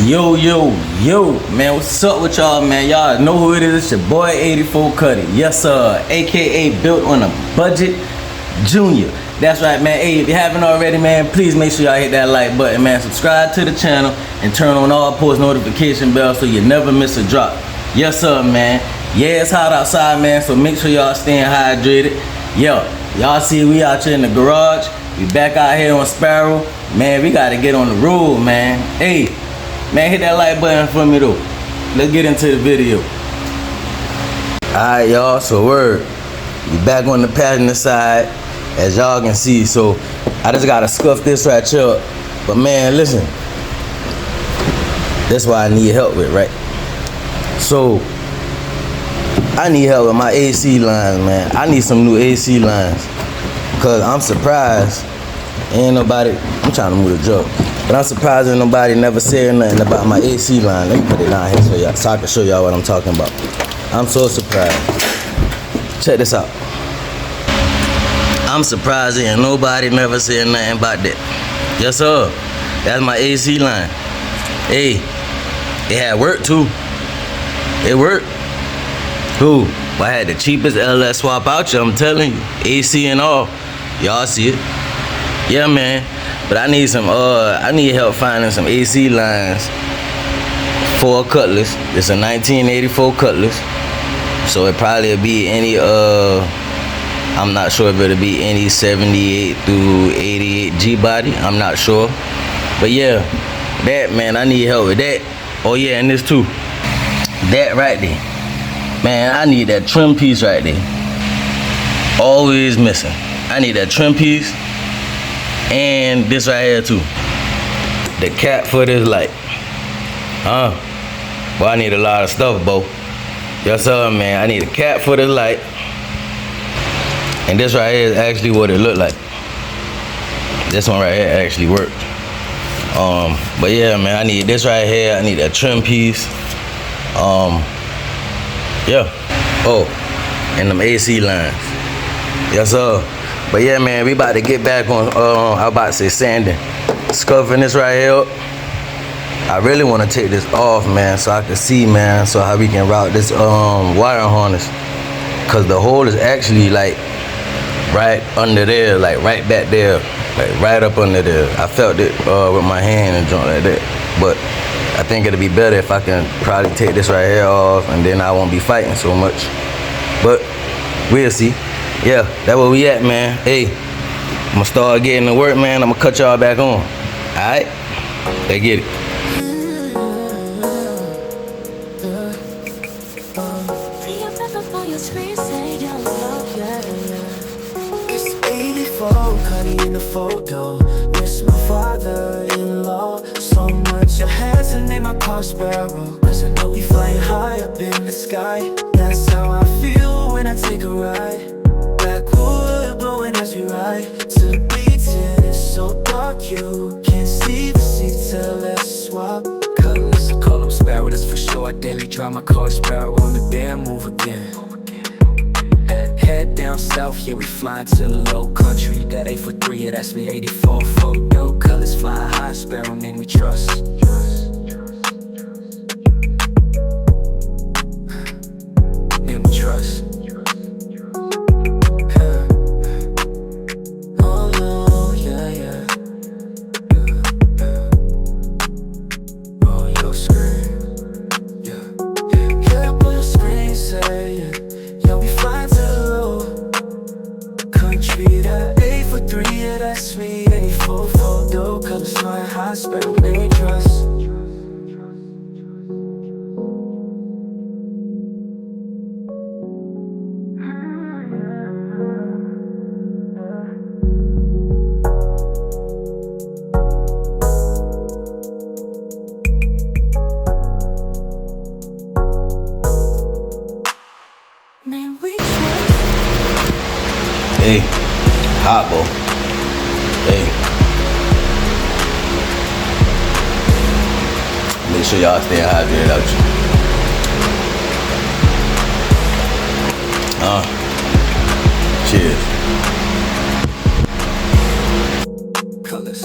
Yo, man, what's up with y'all, man? Y'all know who it is. It's your boy 84 Cuddy. Yes, sir. AKA Built on a Budget Junior. That's right, man. Hey, if you haven't already, man, please make sure y'all hit that like button, man. Subscribe to the channel and turn on all post notification bells so you never miss a drop. Yes, sir, man. Yeah, it's hot outside, man, so make sure y'all staying hydrated. Yo, y'all see we out here in the garage. We back out here on Sparrow. Man, we gotta get on the road, man. Hey, man, hit that like button for me, though. Let's get into the video. Alright, y'all, so we back on the passenger side, as y'all can see. So, I just gotta scuff this right here. But, man, listen. That's why I need help with, right? So, I need help with my AC lines, man. I need some new AC lines. Because I'm surprised. Ain't nobody, I'm trying to move the truck. But I'm surprised that nobody never said nothing about my AC line. Let me put it down here so, so I can show y'all what I'm talking about. I'm so surprised. Check this out. I'm surprised that nobody never said nothing about that. Yes, sir. That's my AC line. Hey, it had work too. It worked. Who? I had the cheapest LS swap out you, I'm telling you. AC and all. Y'all see it. Yeah, man. But I need I need help finding some AC lines for a Cutlass. It's a 1984 Cutlass. So it probably will be any I'm not sure if it'll be any 78 through 88 G body. I'm not sure. But yeah, that, man, I need help with that. Oh yeah, and this too. That right there. Man, I need that trim piece right there. Always missing. I need that trim piece. And this right here too. The cap for this light. Well, I need a lot of stuff, Bo. Yes, sir, man. I need a cap for the light. And this right here is actually what it looked like. This one right here actually worked. But yeah, man, I need this right here. I need a trim piece. Yeah. Oh, and them AC lines. Yes, sir. But yeah, man, we about to get back on, I about to say sanding. Scuffing this right here up. I really want to take this off, man, so I can see, man, so how we can route this wire harness. Cause the hole is actually like right under there, like right back there, like right up under there. I felt it with my hand and jump like that. But I think it'll be better if I can probably take this right here off, and then I won't be fighting so much. But we'll see. Yeah, that's where we at, man. Hey, I'm gonna start getting to work, man. I'm gonna cut y'all back on. Alright? Let's get it. It's 84, Cuddy in the photo. Miss my father-in-law so much. I had to name my car Sparrow, cause I know we flying high up in the sky. That's how I feel when I take a ride. Backwood blowing as we ride to the beats, and it's so dark you can't see the seats till let's swap. Cutlass, I call him Sparrow, that's for sure. I daily drive my car Sparrow on the damn move again. Head down south, yeah, we flying to the low country. That 843, yeah, that's me 84 photo. Colors flying high, Sparrow name we trust. Name we trust. That 843, yeah, that's me 84 photo. Colors flying high, Sparrow name we trust. Name we trust. Hey, hot, Bo. Hey. Make sure y'all stay hydrated out you. Cheers. Cutlass.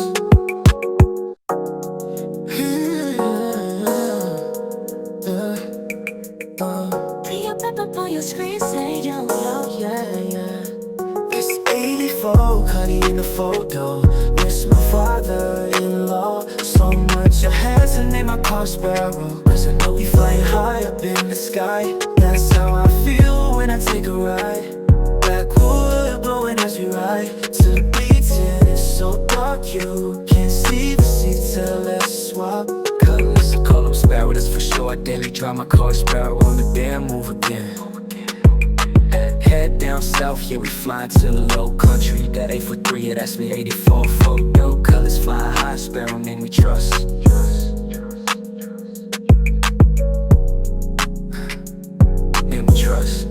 your screen say yo, yo, yeah, yeah. This 84, honey in the photo. Miss my father-in-law so much. I had to name my car Sparrow, cause I know we flying high up in the sky. That's how I feel when I take a ride. Backwood blowing as we ride to the beach, and it's so dark you can't see the seats till let's swap colors. I call them Sparrow, that's for sure. I daily drive my car Sparrow on the damn move again. Head down south, yeah, we flying to the low country. That 843, yeah, that's me, 84 photo. Colors flying high, Sparrow, name we trust. Name we trust.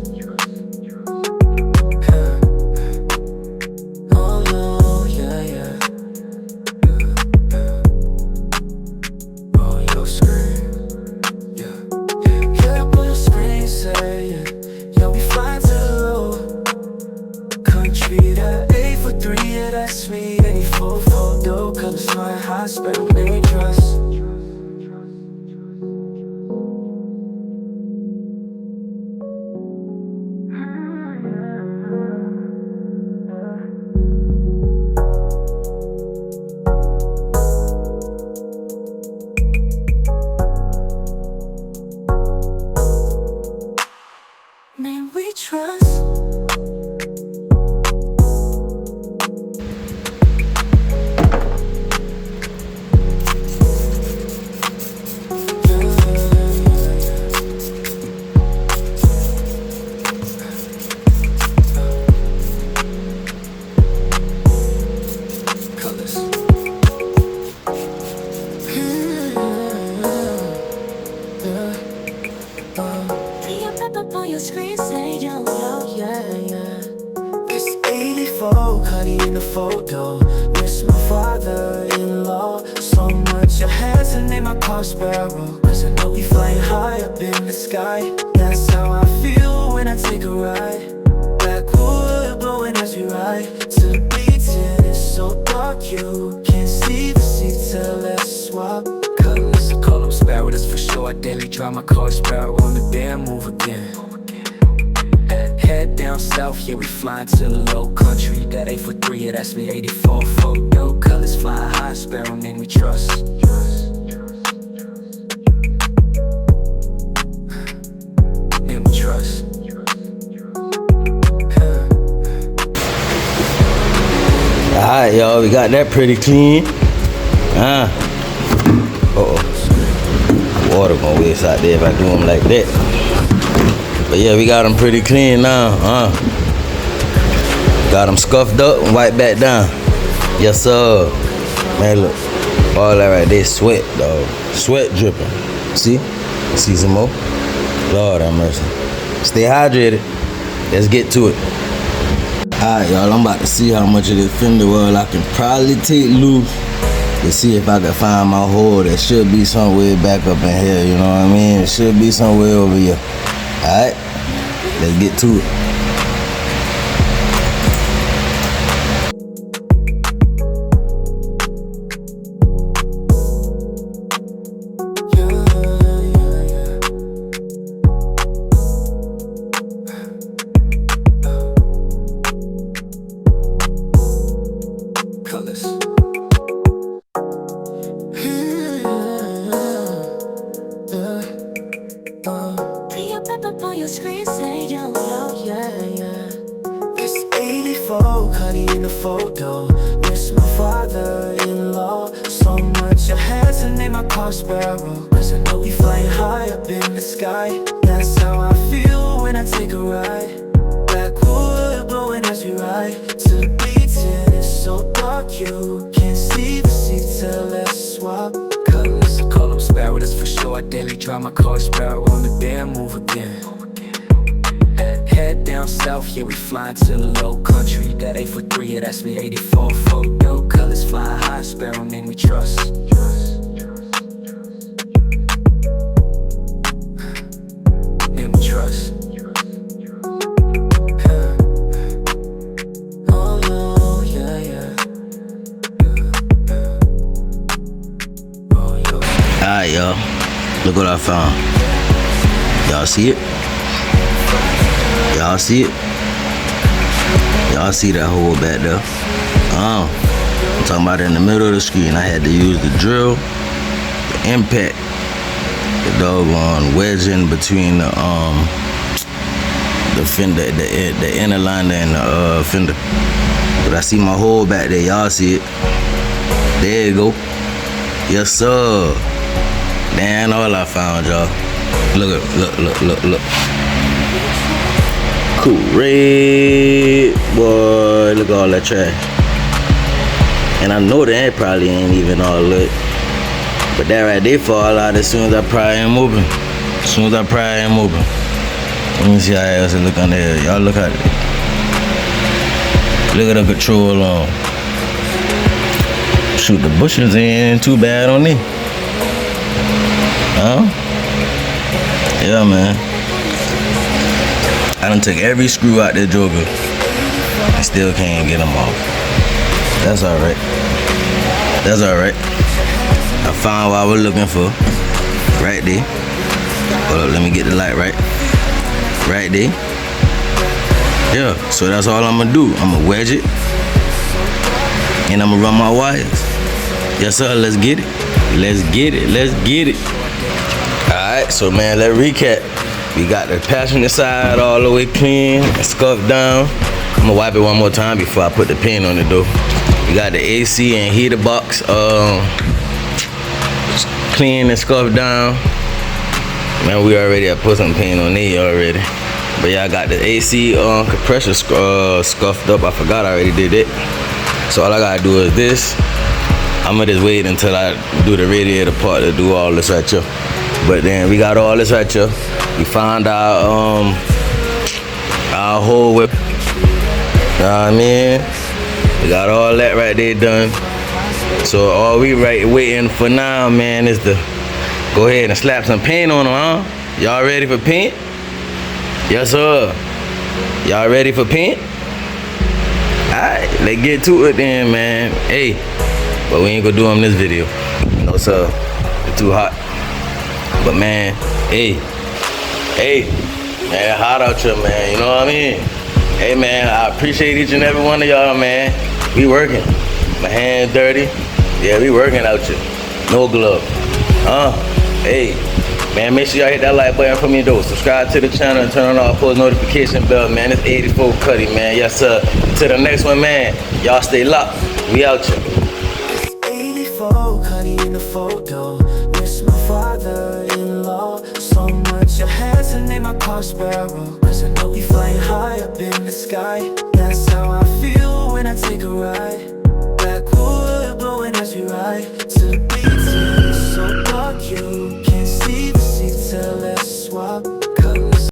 Oh no, yeah, yeah. Oh, your screen, yeah. Yeah, up on your screen, say, yeah. Yo, we flying to the low country. That 843, yeah, that's me, 84 photo. Colors flying high, Sparrow, name we trust. Name we trust. Colors. See your pep up on your screen, say yo, yo, yeah, yeah. This 84, honey in the photo. Miss my father-in-law so much. I had to name my car Sparrow, cause I know we flying high up in the sky. That's how I feel when I take a ride. Backwood blowing as we ride to the beach, and it's so dark you can't see the seats till let's swap colors. I call them Sparrow, that's for sure. I daily drive my car Sparrow on the damn move again. Head down south, yeah, we flying to the low country. That 843, yeah, that's me, 84 photo. Colors flying high, Sparrow, name we trust. Name we trust. Alright, y'all, we got that pretty clean. Water gonna waste out there if I do them like that. But yeah, we got them pretty clean now. Got them scuffed up and wiped back down. Yes, sir. Man, look. All that right there, sweat, dog. Sweat dripping. See? See some more? Lord have mercy. Stay hydrated. Let's get to it. Alright, y'all, I'm about to see how much of this fender well I can probably take loose to see if I can find my hole. That should be somewhere back up in here, you know what I mean? It should be somewhere over here. Alright, let's get to it. Colors. See your pep up on your screen, say yo, yo, yeah, yeah. This 84, honey in the photo. Miss my father-in-law so much. I had to name my car Sparrow, cause I know we flying high up in the sky. That's how I feel when I take a ride. Backwood blowing as we ride to the beach, and it's so dark you can't see the seats till let's swap colors. I call them Sparrow, that's for sure. I daily drive my car Sparrow on the damn move again. Head down south, yeah, we flying to the low country. That 843, yeah, that's me, 84 photo. Colors flying high, Sparrow, name we trust. Name we trust. Oh no, yeah, yeah. Alright, y'all. Look what I found. Y'all see it? Y'all see it? Y'all see that hole back there? I'm talking about in the middle of the screen. I had to use the drill, the impact, the doggone wedge in between the fender, the inner liner and the fender. But I see my hole back there. Y'all see it? There you go. Yes, sir. Damn, all I found, y'all. Look. Cool red, boy. Look at all that trash. And I know that probably ain't even all lit. But that right there fall out as soon as I pry him open. As soon as I pry him open. Let me see how else it look under here. Y'all look at it. Look at the control on. Shoot, the bushes ain't too bad on me. Huh? Yeah, man. I done took every screw out that joker. I still can't get them off. That's alright. That's alright. I found what I was looking for. Right there. Hold up, let me get the light right. Right there. Yeah, so that's all I'm gonna do. I'm gonna wedge it. And I'm gonna run my wires. Yes, sir, let's get it. Let's get it. Let's get it. Alright, so man, let's recap. We got the passenger side all the way clean and scuffed down. I'm gonna wipe it one more time before I put the pin on it though. We got the AC and heater box clean and scuffed down. Man, we already have put some paint on it already. But yeah, I got the AC compressor scuffed up. I forgot I already did it. So all I gotta do is this. I'm gonna just wait until I do the radiator part to do all this right here. But then we got all this right here. We found our hole whip. Know what I mean? We got all that right there done. So all we waiting for now, man, is to go ahead and slap some paint on them, huh? Y'all ready for paint? Yes, sir. Y'all ready for paint? Alright, let's get to it then, man. Hey, but we ain't gonna do them this video. No, sir. It's too hot. But man, hey, man, hot out here, man. You know what I mean? Hey, man, I appreciate each and every one of y'all, man. We working. My hands dirty. Yeah, we working out here. No glove. Hey, man, make sure y'all hit that like button for me, though. Subscribe to the channel and turn on all post notification bell, man. It's 84 Cuddy, man. Yes, sir. To the next one, man. Y'all stay locked. We out here. 84 Cuddy in the photo. Miss my father-in-law so much. I had to name my car Sparrow, 'cause I know we flying high up in the sky. That's how I feel.